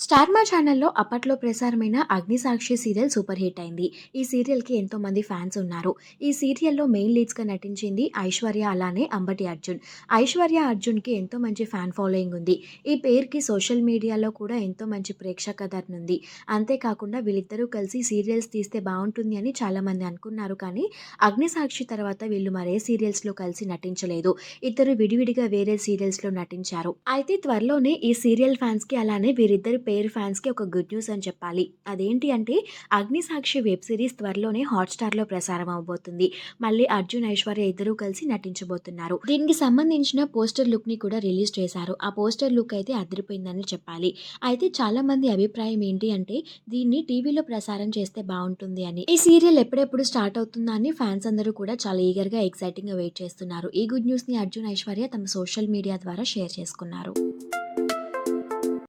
Star మా ఛానల్లో అప్పట్లో ప్రసారమైన 'అగ్నిసాక్షి' సీరియల్ సూపర్ హిట్ అయింది. ఈ సీరియల్‌కి ఎంతోమంది ఫ్యాన్స్ ఉన్నారు. ఈ సీరియల్‌లో మెయిన్ లీడ్స్‌గా నటించింది ఐశ్వర్య అలానే అంబటి అర్జున్. ఐశ్వర్య, అర్జున్‌కి ఎంతో మంచి ఫ్యాన్ ఫాలోయింగ్ ఉంది. ఈ పేరుకి సోషల్ మీడియాలో కూడా ఎంతో మంచి ప్రేక్షకాదరణ ఉంది. అంతేకాకుండా వీళ్ళిద్దరూ కలిసి సీరియల్స్ తీస్తే బావుంటుంది అని చాలామంది అనుకున్నారు. కానీ 'అగ్నిసాక్షి' తర్వాత వీళ్ళు మరే సీరియల్స్‌లో కలిసి నటించలేదు. ఇద్దరు విడివిడిగా వేరే సీరియల్స్‌లో నటించారు. అయితే త్వరలోనే ఈ సీరియల్ ఫ్యాన్స్‌కి అలానే వీరిద్దరి పేరు ఫ్యాన్స్‌కి ఒక గుడ్ న్యూస్ అని చెప్పాలి. అదేంటి అంటే 'అగ్నిసాక్షి' వెబ్ సిరీస్ త్వరలోనే హాట్‌స్టార్‌లో ప్రసారం అవ్వబోతుంది. మళ్ళీ అర్జున్, ఐశ్వర్య ఇద్దరూ కలిసి నటించబోతున్నారు. దీనికి సంబంధించిన పోస్టర్ లుక్‌ని కూడా రిలీజ్ చేశారు. ఆ పోస్టర్ లుక్ అయితే అదిరిపోయిందని చెప్పాలి. అయితే చాలామంది అభిప్రాయం ఏంటి అంటే దీన్ని టీవీలో ప్రసారం చేస్తే బావుంటుంది అని. ఈ సీరియల్ ఎప్పుడెప్పుడు స్టార్ట్ అవుతుందా అని ఫ్యాన్స్ అందరూ కూడా చాలా ఈగర్‌గా, ఎక్సైటింగ్‌గా వెయిట్ చేస్తున్నారు. ఈ గుడ్ న్యూస్‌ని అర్జున్, ఐశ్వర్య తమ సోషల్ మీడియా ద్వారా షేర్ చేసుకున్నారు.